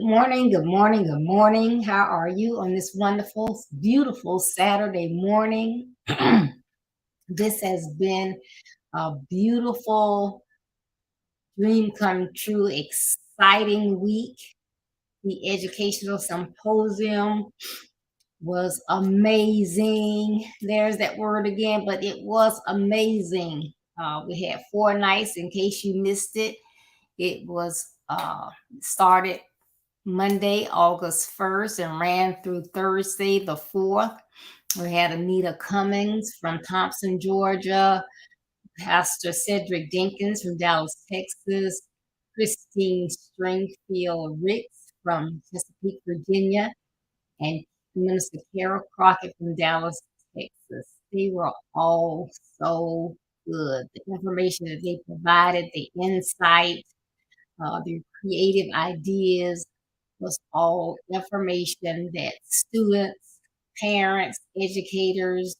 morning, good morning, good morning. How are you on this wonderful, beautiful Saturday morning? This has been a beautiful, dream come true, exciting week. The educational symposium was amazing. There's that word again, but it was amazing. We had 4 nights in case you missed it. It was started Monday, August 1st, and ran through Thursday, the 4th. We had Anita Cummings from Thompson, Georgia, Pastor Cedric Dinkins from Dallas, Texas, Christine Stringfield Ricks from Chesapeake, Virginia, and Minister Carol Crockett from Dallas, Texas. They were all so good. The information that they provided, the insight, their creative ideas, was all information that students, parents, educators,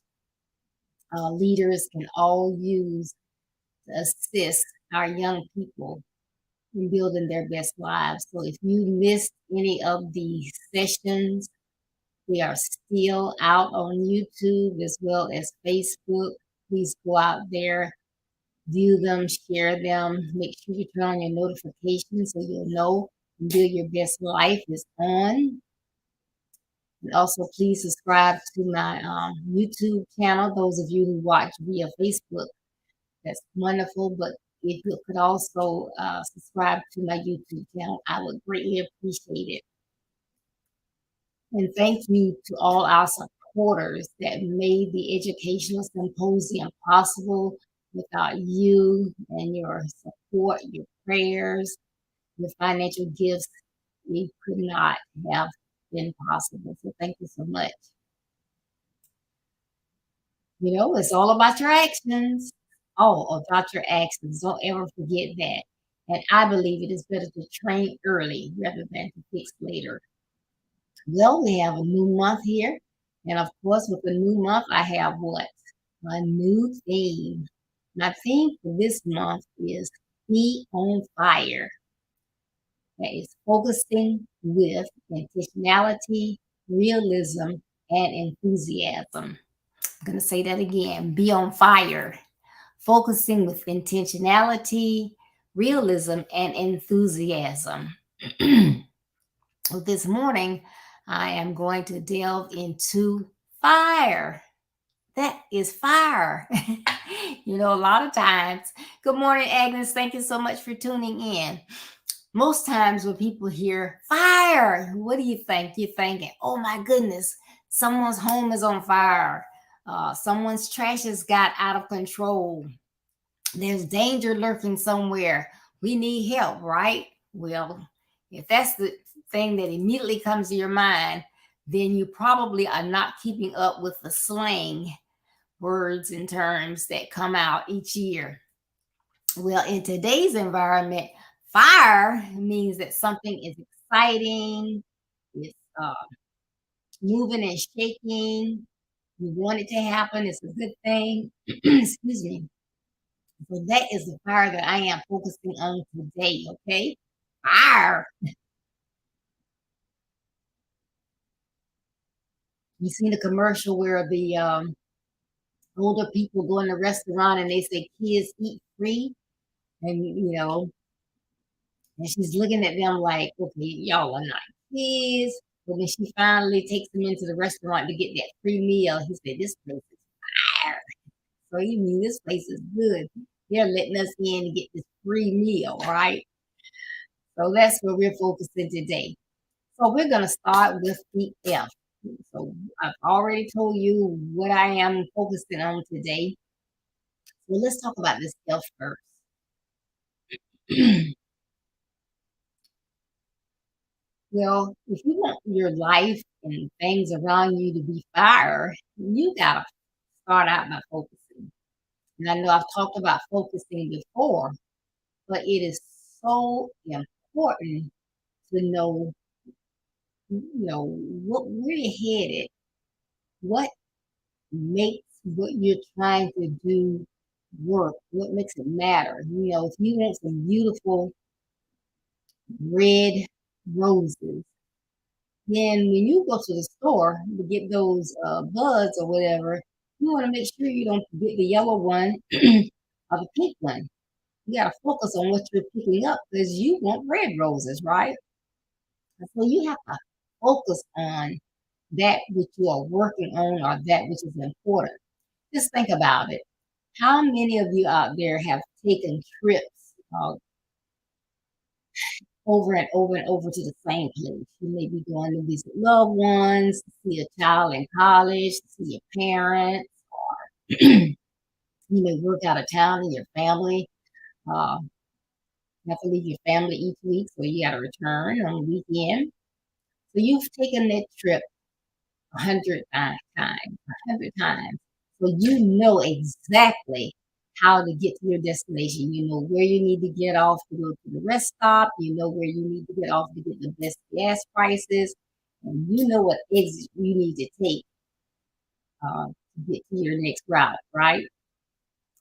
leaders can all use to assist our young people in building their best lives. So if you missed any of the sessions, they are still out on YouTube as well as Facebook. Please go out there, view them, share them. Make sure you turn on your notifications so you'll know Build Your Best Life is on. And also, please subscribe to my YouTube channel. Those of you who watch via Facebook, that's wonderful. But if you could also subscribe to my YouTube channel, I would greatly appreciate it. And thank you to all our supporters that made the educational symposium possible. Without you and your support, your prayers, your financial gifts, we could not have been possible. So thank you so much. You know, it's all about your actions. All about your actions. Don't ever forget that. And I believe it is better to train early rather than to fix later. Well, we have a new month here. And of course, with the new month, I have what? A new theme. My theme for this month is Be on Fire. That is focusing with intentionality, realism, and enthusiasm. I'm going to say that again. Be on fire. Focusing with intentionality, realism, and enthusiasm. Well, this morning, I am going to delve into fire. That is fire. You know, a lot of times, good morning, Agnes. Thank you so much for tuning in. Most times when people hear fire, what do you think? You're thinking, oh my goodness, someone's home is on fire. Someone's trash has got out of control. There's danger lurking somewhere. We need help, right? Well, if that's the thing that immediately comes to your mind, then you probably are not keeping up with the slang words and terms that come out each year. Well, in today's environment, fire means that something is exciting, it's moving and shaking. You want it to happen, it's a good thing. Excuse me. So that is the fire that I am focusing on today, okay? Fire. You seen the commercial where the older people go in the restaurant and they say kids eat free, and and she's looking at them like, okay, y'all are not kids. But when she finally takes them into the restaurant to get that free meal, he said, this place is fire. So you mean this place is good. They're letting us in to get this free meal, right? So that's where we're focusing today. So we're going to start with the F. So I've already told you what I am focusing on today. So let's talk about this F first. Well, if you want your life and things around you to be fire, you gotta start out by focusing. And I know I've talked about focusing before, but it is so important to know, where you're headed, what makes what you're trying to do work, what makes it matter. If you want some beautiful red roses. Then when you go to the store to get those buds or whatever, you want to make sure you don't get the yellow one or the pink one. You got to focus on what you're picking up because you want red roses, right? And so you have to focus on that which you are working on or that which is important. Just think about it. How many of you out there have taken trips over and over and over to the same place? You may be going to visit loved ones, to see a child in college, to see your parents, or you may work out of town in your family. Uh, you have to leave your family each week, so you got to return on the weekend. So you've taken that trip 100 times. So you know exactly how to get to your destination. You know where you need to get off to go to the rest stop. You know where you need to get off to get the best gas prices. And you know what exit you need to take to get to your next route, right?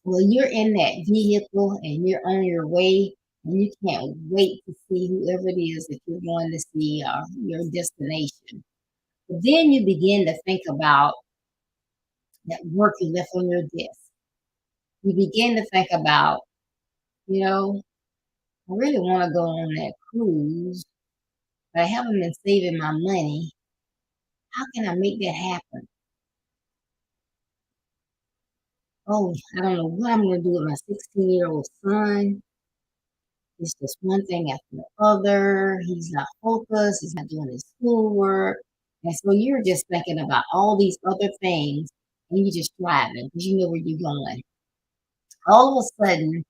Well, you're in that vehicle and you're on your way, and you can't wait to see whoever it is that you're going to see your destination. But then you begin to think about that work you left on your desk. You begin to think about, you know, I really want to go on that cruise, but I haven't been saving my money. How can I make that happen? Oh, I don't know what I'm going to do with my 16-year-old son. It's just one thing after the other. He's not focused. He's not doing his schoolwork. And so you're just thinking about all these other things and you're just driving because you know where you're going. All of a sudden,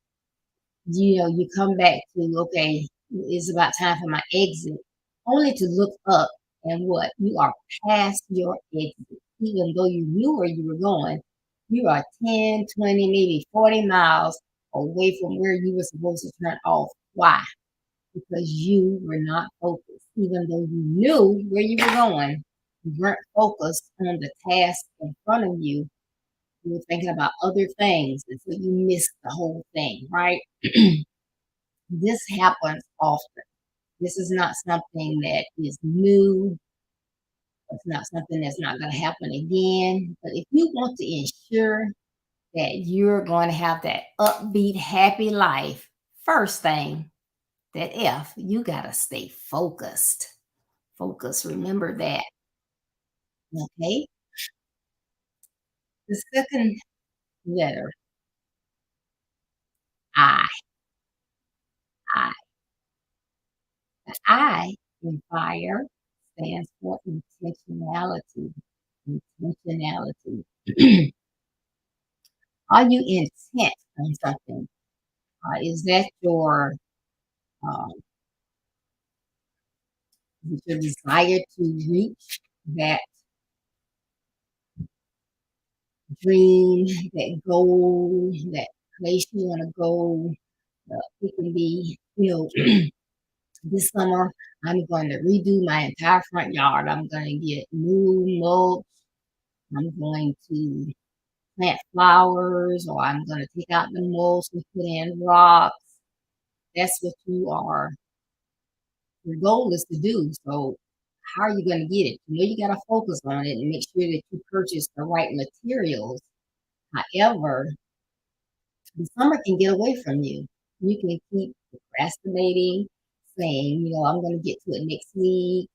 you come back to, okay, it's about time for my exit, only to look up and what? You are past your exit. Even though you knew where you were going, you are 10, 20, maybe 40 miles away from where you were supposed to turn off. Why? Because you were not focused. Even though you knew where you were going, you weren't focused on the task in front of you. You were thinking about other things, and so you missed the whole thing, right? This happens often. This is not something that is new. It's not something that's not going to happen again. But if you want to ensure that you're going to have that upbeat, happy life, first thing, that F, you got to stay focused. Focus, remember that. Okay. The second letter, I, I. The I in fire stands for intentionality. Intentionality. Are you intent on something? Is that um, your desire to reach that dream, that goal, that place you want to go? It can be, this summer I'm going to redo my entire front yard. I'm going to get new mulch. I'm going to plant flowers, or I'm going to take out the mulch and put in rocks. That's what your goal is to do. So how are you going to get it? You got to focus on it and make sure that you purchase the right materials. However, the summer can get away from you. You can keep procrastinating, saying, I'm going to get to it next week.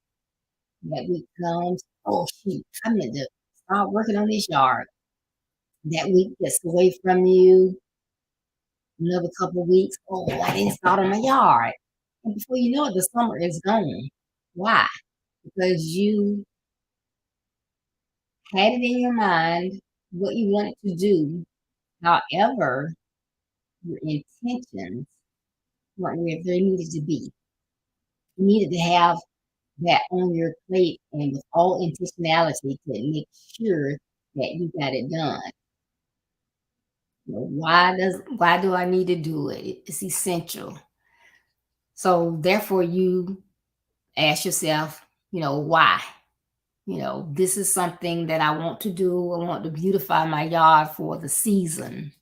That week comes, oh shoot, I meant to start working on this yard. That week gets away from you. Another couple of weeks, oh, I didn't start on my yard. And before you know it, the summer is gone. Why? Because you had it in your mind what you wanted to do. However, your intentions weren't where they needed to be. You needed to have that on your plate and with all intentionality to make sure that you got it done. Why do I need to do it? It's essential. So therefore you ask yourself, why? This is something that I want to do. I want to beautify my yard for the season.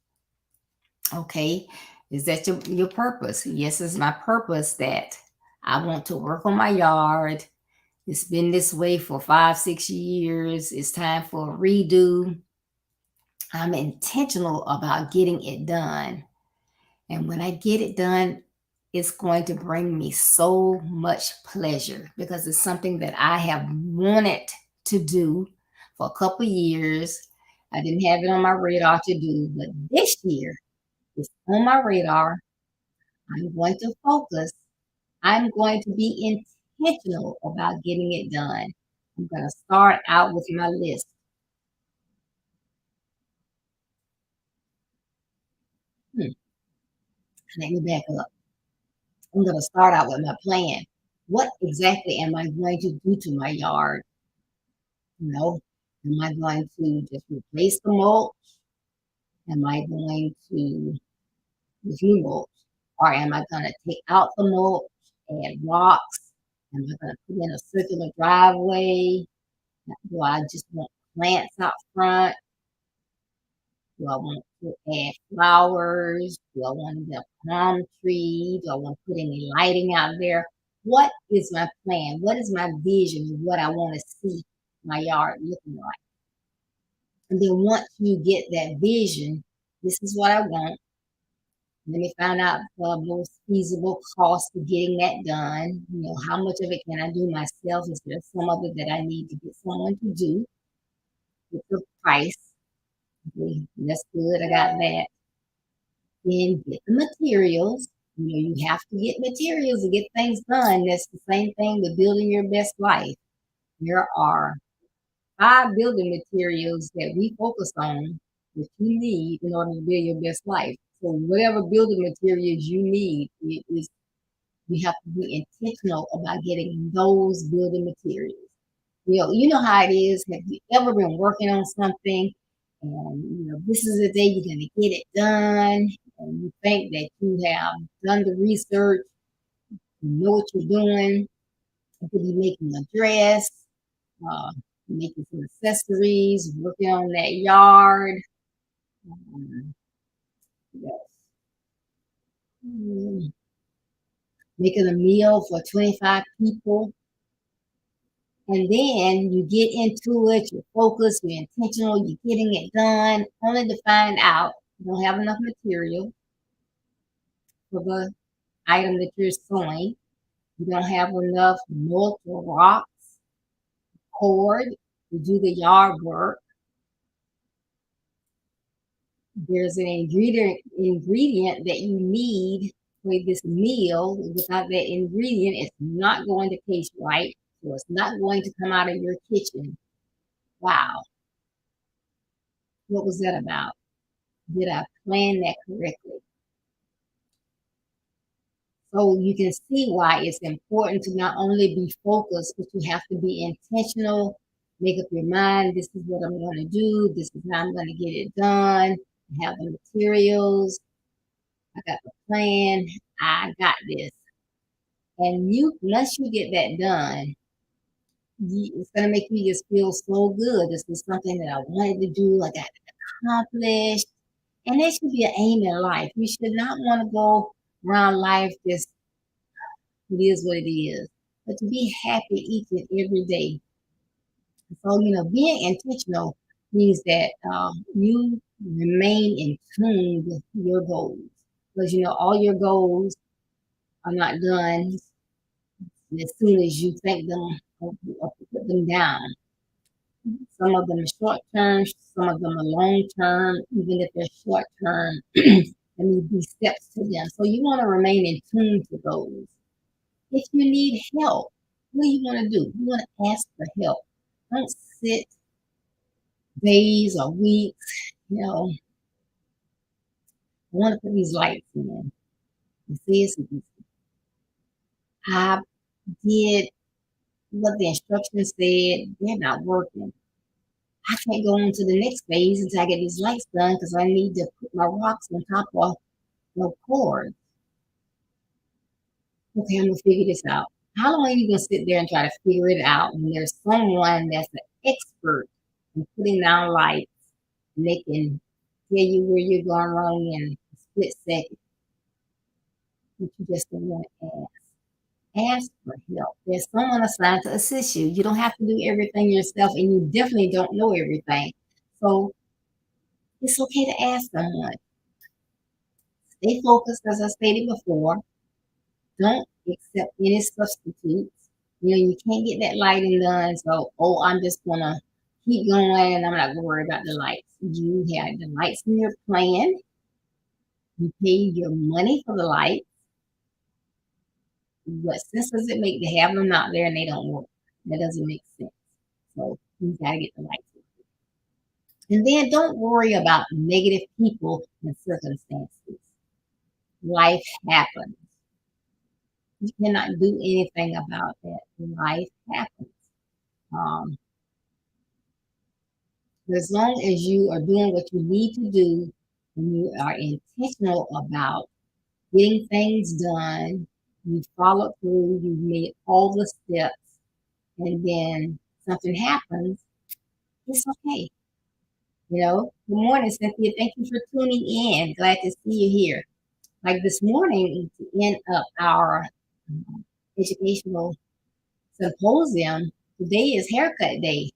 Okay. Is that your purpose? Yes, it's my purpose that I want to work on my yard. It's been this way for 5, 6 years. It's time for a redo. I'm intentional about getting it done. And when I get it done, it's going to bring me so much pleasure because it's something that I have wanted to do for a couple years. I didn't have it on my radar to do, but this year it's on my radar. I'm going to focus. I'm going to be intentional about getting it done. I'm going to start out with my list. Hmm, Let me back up. I'm going to start out with my plan. What exactly am I going to do to my yard? Am I going to just replace the mulch? Am I going to with new mulch? Or am I going to take out the mulch, add rocks? Am I going to put in a circular driveway? Do I just want plants out front? Do I want to add flowers? Do I want to get a palm tree? Do I want to put any lighting out there? What is my plan? What is my vision of what I want to see my yard looking like? And then once you get that vision, this is what I want. Let me find out the most feasible cost of getting that done. How much of it can I do myself? Is there some of it that I need to get someone to do? With the price. Okay, that's good. I got that. Then get the materials. You have to get materials to get things done. That's the same thing with building your best life. There are 5 building materials that we focus on that you need in order to build your best life. So whatever building materials you need, you have to be intentional about getting those building materials. You know how it is. Have you ever been working on something and this is the day you're gonna get it done, and you think that you have done the research, you know what you're doing. You could be making a dress, uh, making some accessories, working on that yard. Um, yes. Mm, Making a meal for 25 people. And then you get into it, you're focused, you're intentional, you're getting it done, only to find out you don't have enough material for the item that you're sewing. You don't have enough mulch or rocks, cord to do the yard work. There's an ingredient that you need for this meal. Without that ingredient, it's not going to taste right. So it's not going to come out of your kitchen. Wow, what was that about? Did I plan that correctly? So you can see why it's important to not only be focused, but you have to be intentional. Make up your mind. This is what I'm going to do. This is how I'm going to get it done. I have the materials. I got the plan. I got this. And once you get that done, it's going to make you just feel so good. This is something that I wanted to do. I got it accomplished. And that should be an aim in life. You should not want to go around life just it is what it is. But to be happy each and every day. So, being intentional means that you remain in tune with your goals. Because, all your goals are not done as soon as you think them or put them down. Some of them are short term, some of them are long term. Even if they're short term, there need to be steps to them. So you want to remain in tune to those. If you need help, what do you want to do? You want to ask for help. Don't sit days or weeks. I want to put these lights in. You see, I did what the instructions said. They're not working. I can't go on to the next phase until I get these lights done because I need to put my rocks on top of the cord. Okay, I'm gonna figure this out. How long are you gonna sit there and try to figure it out when there's someone that's an expert in putting down lights and they can tell you where you're going wrong in a split second, but you just don't want to ask? Ask for help. There's someone assigned to assist you. You don't have to do everything yourself, and you definitely don't know everything. So it's okay to ask someone. Stay focused, as I stated before. Don't accept any substitutes. You can't get that lighting done. So, oh, I'm just gonna keep going and I'm not gonna worry about the lights. You have the lights in your plan. You pay your money for the lights. What sense does it make to have them out there and they don't work? That doesn't make sense. So you gotta get the lights. And then don't worry about negative people and circumstances. Life happens. You cannot do anything about that. Life happens. Um, as long as you are doing what you need to do and you are intentional about getting things done, you followed through, you made all the steps, and then something happens, it's okay. Good morning, Cynthia. Thank you for tuning in. Glad to see you here. Like this morning, to end up our educational symposium, today is haircut day.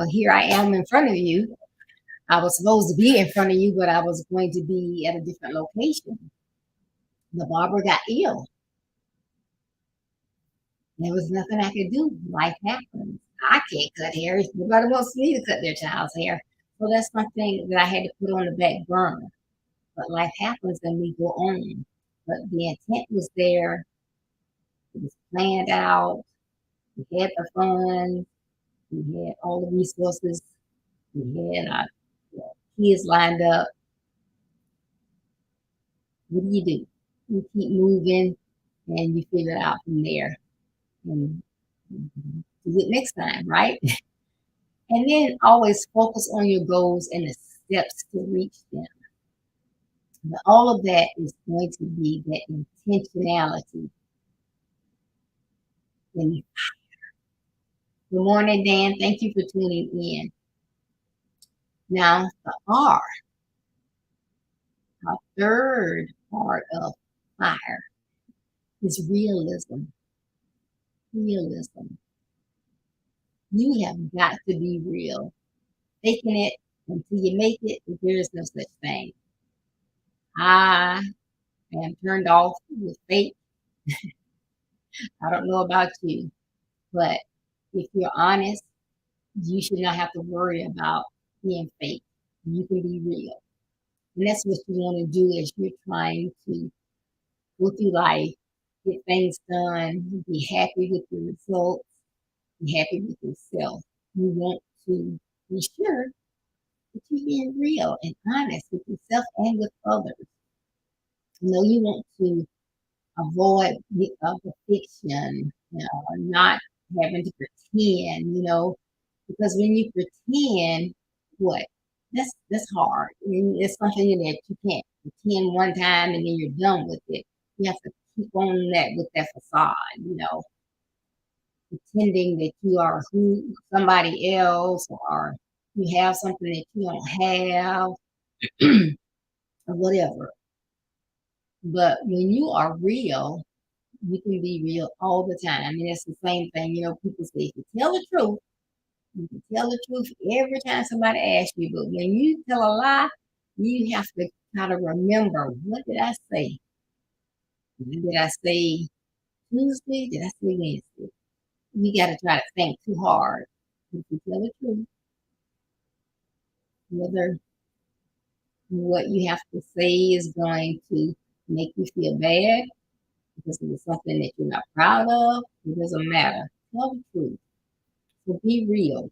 Here I am in front of you. I was supposed to be in front of you, but I was going to be at a different location. The barber got ill. There was nothing I could do. Life happens. I can't cut hair. Nobody wants me to cut their child's hair. So that's something that I had to put on the back burner. But life happens and we go on. But the intent was there. It was planned out. We had the funds. We had all the resources. We had our kids lined up. What do? You keep moving and you figure it out from there. And do it next time, right? And then always focus on your goals and the steps to reach them. But all of that is going to be that intentionality. And good morning, Dan. Thank you for tuning in. Now, the R, our third part of fire, is realism. Realism. You have got to be real. Faking it until you make it, there is no such thing. I am turned off with fake. I don't know about you, but if you're honest, you should not have to worry about being fake. You can be real. And that's what you want to do as you're trying to go through life, get things done, be happy with the results, be happy with yourself. You want to be sure that you're being real and honest with yourself and with others. You want to avoid the fiction, not having to pretend, because when you pretend, what? That's hard. It's something that you can't pretend one time and then you're done with it. You have to keep on that with that facade, pretending that you are somebody else or you have something that you don't have or whatever. But when you are real, you can be real all the time. I mean, it's the same thing. People say, if you tell the truth, you can tell the truth every time somebody asks you. But when you tell a lie, you have to kind of remember, what did I say? Did I say Tuesday? Did I say Wednesday? You got to try to think too hard. If you tell the truth, whether what you have to say is going to make you feel bad because it is something that you're not proud of, it doesn't matter. Tell the truth. So be real.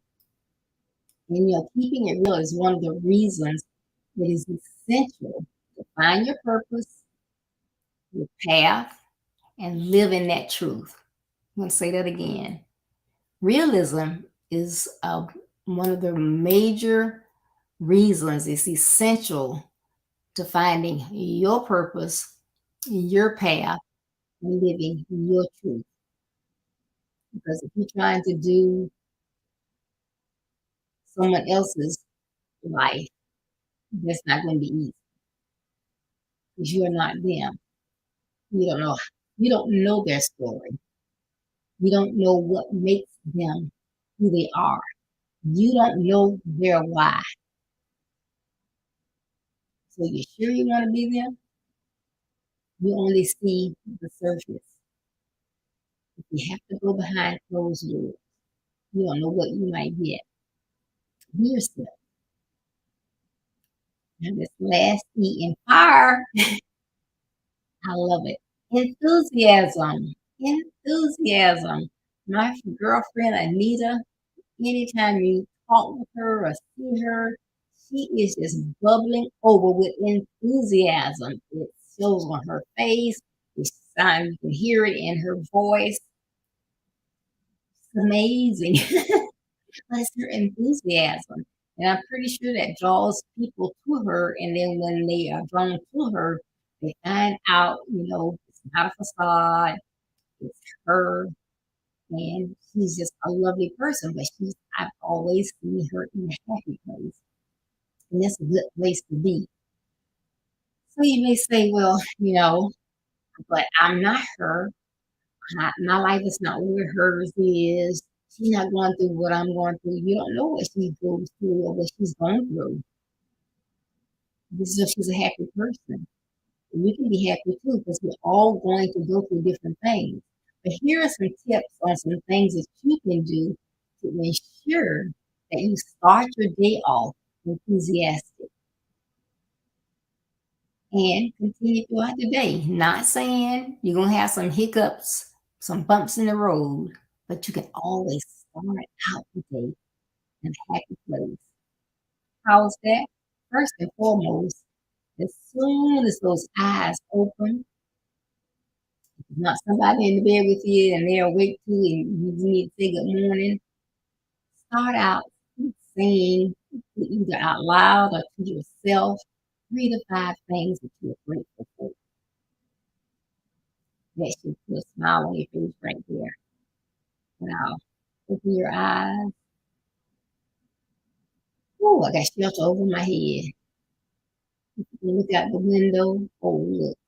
And keeping it real is one of the reasons it is essential to find your purpose, your path, and live in that truth. I'm going to say that again. Realism is one of the major reasons it's essential to finding your purpose, your path, and living your truth. Because if you're trying to do someone else's life, that's not going to be easy. Because you're not them. You don't know You don't know their story. You don't know what makes them who they are. You don't know their why. So you sure you want to be them? You only see the surface. If you have to go behind closed doors, you don't know what you might get. Be yourself. And this last E in fire, I love it. Enthusiasm. Enthusiasm. My girlfriend Anita, anytime you talk with her or see her, she is just bubbling over with enthusiasm. It shows on her face. It's time you can hear it in her voice. It's amazing. But it's her enthusiasm. And I'm pretty sure that draws people to her. And then when they are drawn to her, they find out, it's not a facade, it's her. And she's just a lovely person, but I've always seen her in a happy place. And that's a good place to be. So you may say, well, but I'm not her. My life is not where hers is. She's not going through what I'm going through. You don't know what she goes through or what she's going through. This is if she's a happy person. And you can be happy too because we're all going to go through different things. But here are some tips on some things that you can do to ensure that you start your day off enthusiastic and continue throughout the day. Not saying you're going to have some hiccups, some bumps in the road, but you can always start out the day in a happy place. How's that? First and foremost, as soon as those eyes open, not somebody in the bed with you and they're awake too, and you need to say good morning. Start out saying either out loud or to yourself 3 to 5 things that you're grateful for. That should put a smile on your face right there. Now, open your eyes. Oh, I got shelter over my head. You look out the window. Oh, look,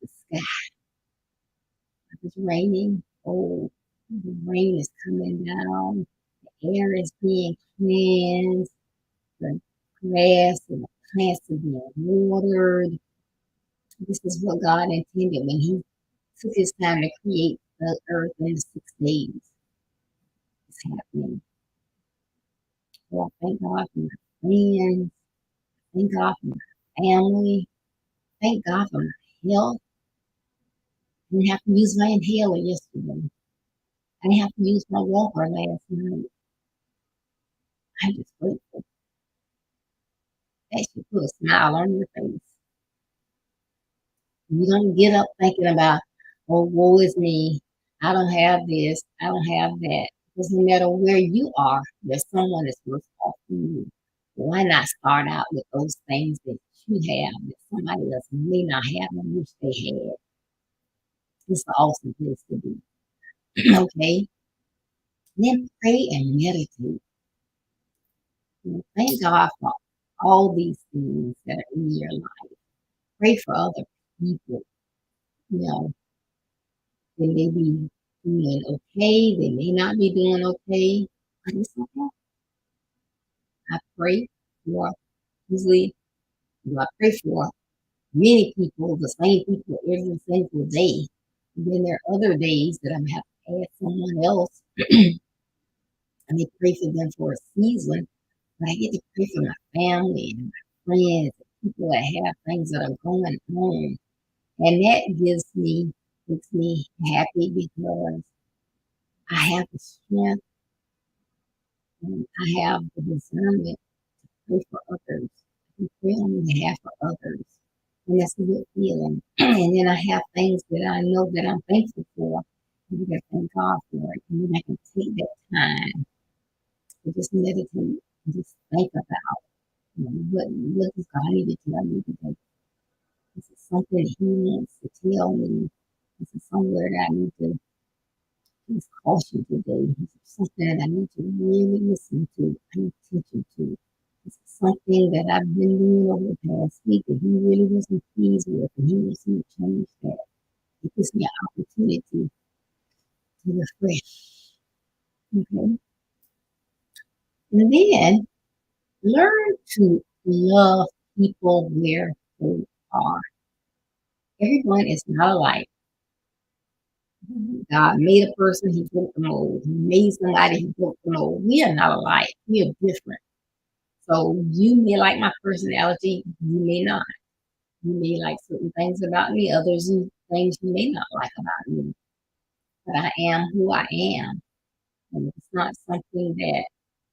the sky. It's raining. Oh, the rain is coming down. The air is being cleansed. The grass and the plants are being watered. This is what God intended when He took His time to create the earth in 6 days. It's happening. Well, thank God for my friends. Thank God for my family. Thank God for my health. I didn't have to use my inhaler yesterday. I didn't have to use my walker last night. I'm just grateful. That should put a smile on your face. You don't get up thinking about, oh, woe is me. I don't have this. I don't have that. Because no matter where you are, there's someone that's worse off than you. Why not start out with those things that you have that somebody else may not have and wish they had? It's an awesome place to be. Okay? Then pray and meditate. Thank God for all these things that are in your life. Pray for other people. You know, they may be doing okay, they may not be doing okay, but it's okay. I pray for usually I pray for many people, the same people every single day. And then there are other days that I'm have to ask someone else and they pray for them for a season. But I get to pray for my family and my friends, and people that have things that are going on. And that makes me happy because I have the strength and I have the discernment to pray for others. I can pray on behalf of others. And that's a good feeling. And then I have things that I know that I'm thankful for. And I thank God for it. And then I can take that time to just meditate and just think about what does God need to tell me today? This is something He wants to tell me. This is somewhere that I need to just caution today. This is something that I need to really listen to, pay attention to. This is something that I've been doing over the past week that He really wasn't pleased with, and He wants me to change that. It gives me an opportunity to refresh. Okay. And then learn to love people where they are. Everyone is not alike. God made a person, he broke the mold. He made somebody, he broke the mold. We are not alike. We are different. So you may like my personality, you may not. You may like certain things about me, things you may not like about me. But I am who I am. And it's not something that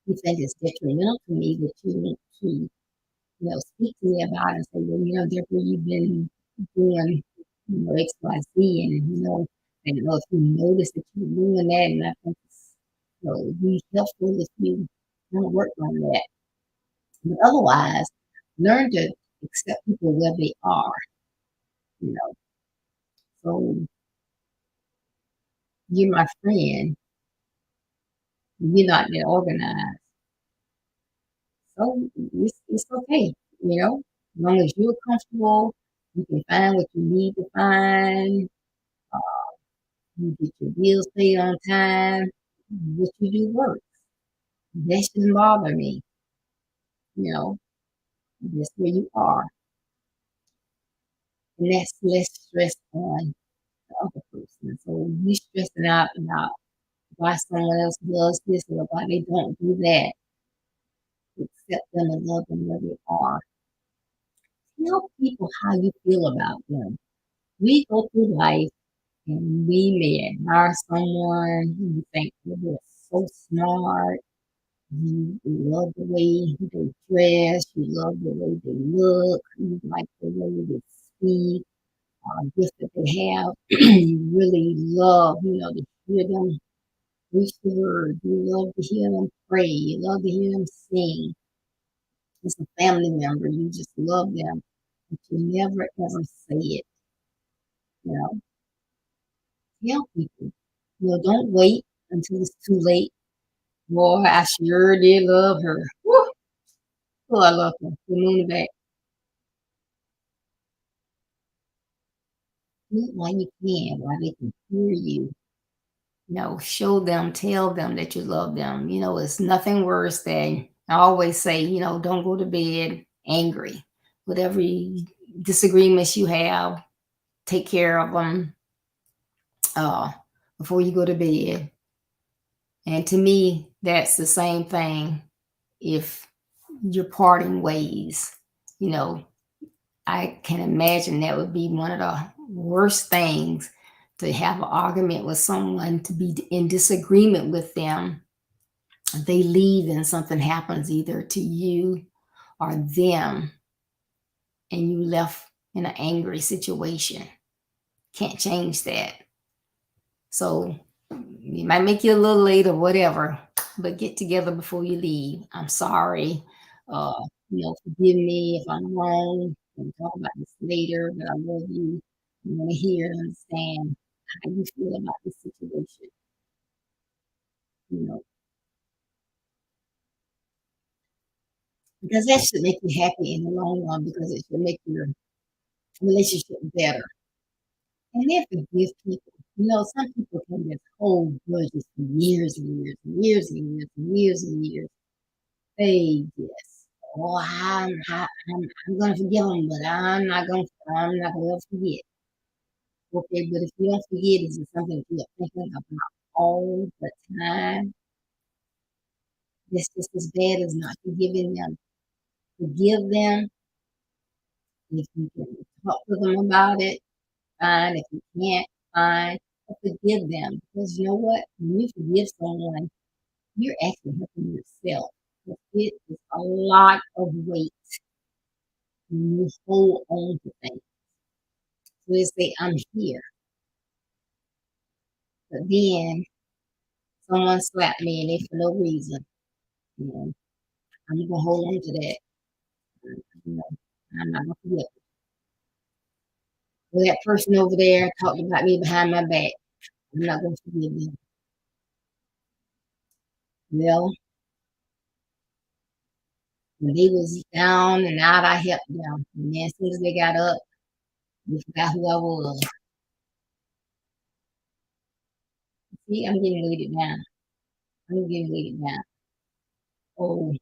you think is detrimental to me that you want to, speak to me about and say, well, Deborah, you've been doing, X, Y, Z, and, I don't know if you noticed that you're doing that, and I think it's, be helpful if you want to work on that. But otherwise, learn to accept people where they are, you know. So you're my friend, you're not that organized. So it's okay, as long as you're comfortable, you can find what you need to find, you get your bills paid on time, what you do works. That shouldn't bother me, you know, that's where you are. And that's less stress on the other person. So you stressing out about why someone else does this or why they don't do that. Accept them and love them where they are. Tell people how you feel about them. We go through life and we may admire someone, you think they're so smart, you love the way they dress, you love the way they look, you like the way they speak, gifts that they have. You really love, to hear them preach the word. You love to hear them pray. You love to hear them sing. As a family member, you just love them, but you never ever say it. You know, tell people. Don't wait until it's too late. Boy, I sure did love her. Woo! Oh, I love her. The moon back. Do it while you can, while they can hear you. Show them, tell them that you love them. It's nothing worse than I always say, don't go to bed angry. Whatever disagreements you have, take care of them uh, before you go to bed. And to me, that's the same thing if you're parting ways. You know, I can imagine that would be one of the worst things to have an argument with someone, to be in disagreement with them. They leave and something happens either to you or them, and you left in an angry situation. Can't change that. So it might make you a little late or whatever, but get together before you leave. I'm sorry. Forgive me if I'm wrong. We'll talk about this later, but I love you. I want to hear and understand how you feel about this situation. You know, because that should make you happy in the long run because it should make your relationship better. And then forgive people. Some people can just hold grudges for years and years and years and years and years and years. They just, oh, I'm gonna forgive them, but I'm not gonna forget. Okay, but if you don't forget, is it something that you're thinking about all the time? That's just as bad as not forgiving them. Forgive them if you can talk to them about it. Fine. If you can't, fine. But forgive them because you know what? When you forgive someone, you're actually helping yourself. It is a lot of weight when you hold on to things. So they say, I'm here. But then someone slapped me and they for no reason. You know, I'm gonna hold on to that. You know, I'm not gonna forget. Well, that person over there talked about me behind my back. I'm not gonna forgive them. Well, when they was down and out, I helped them. And then as soon as they got up, they forgot who I was. See, I'm getting weighted down. I'm getting weighted down. Oh,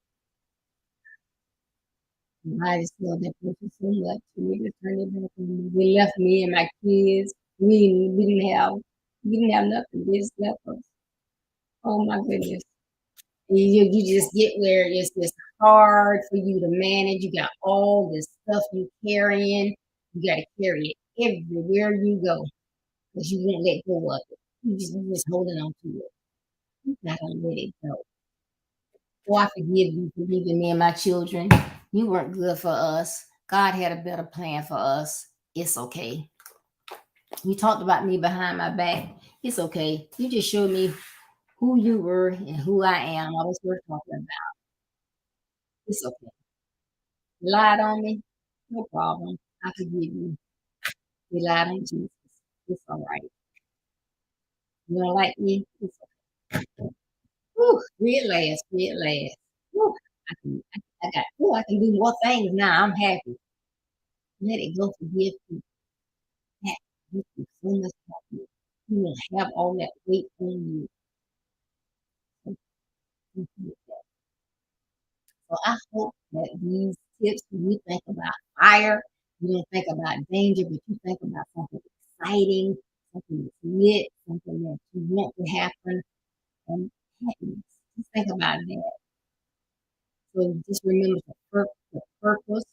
I just love that person so much. We just turned it back on me. They left me and my kids. We didn't have nothing. They just left us. Oh my goodness. You just get where it's just hard for you to manage. You got all this stuff you carrying. You got to carry it everywhere you go because you won't let go of it. You just holding on to it. You're not gonna let it go. Oh, I forgive you for leaving me and my children. You weren't good for us. God had a better plan for us. It's okay. You talked about me behind my back. It's okay. You just showed me who you were and who I am. I was worth talking about. It's okay. You lied on me. No problem. I forgive you. You lied on Jesus. It's all right. You don't like me? It's okay. Whew, real last, real last. Whew, I can do more things now. I'm happy. Let it go. Forgive me. That makes you so much happier. You won't have all that weight on you. So, thank you. So I hope that these tips, when you think about fire, you don't think about danger, but you think about something exciting, something that's lit, something that you want to happen, and happiness. Just think about that. So just remember the purpose.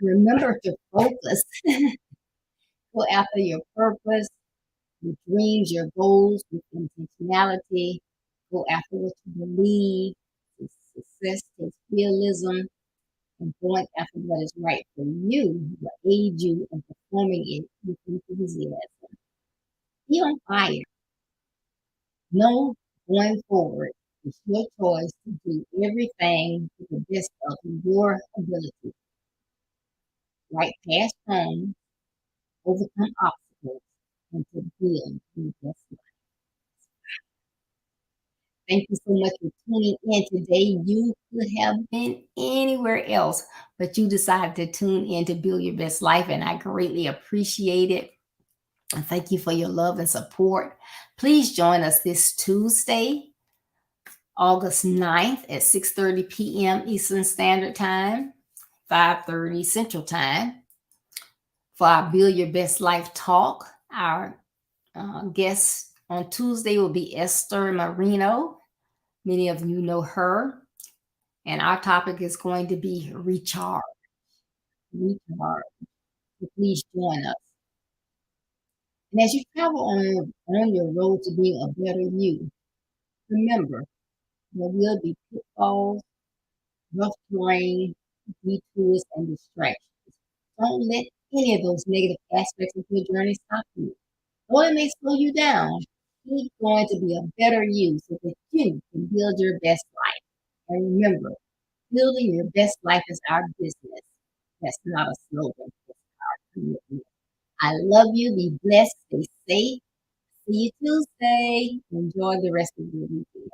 Remember to focus. Go after your purpose, your dreams, your goals with intentionality. Go after what you believe. Success takes realism, and going after what is right for you will aid you in performing it with enthusiasm. Be on fire. Know going forward, it's your choice to do everything to the best of your ability. Right past home, overcome obstacles, and to build your best life. Thank you so much for tuning in today. You could have been anywhere else, but you decided to tune in to build your best life, and I greatly appreciate it. And thank you for your love and support. Please join us this Tuesday, August 9th at 6:30 p.m. Eastern Standard Time, 5:30 Central Time for our Build Your Best Life talk. Our guest on Tuesday will be Esther Marino. Many of you know her. And our topic is going to be recharge. Recharge. So please join us. And as you travel on your road to being a better you, remember there will be pitfalls, rough terrain, detours, and distractions. Don't let any of those negative aspects of your journey stop you. Though it may slow you down, keep going to be a better you so that you can build your best life. And remember, building your best life is our business. That's not a slogan, it's our commitment. I love you. Be blessed. Stay safe. See you Tuesday. Enjoy the rest of your weekend.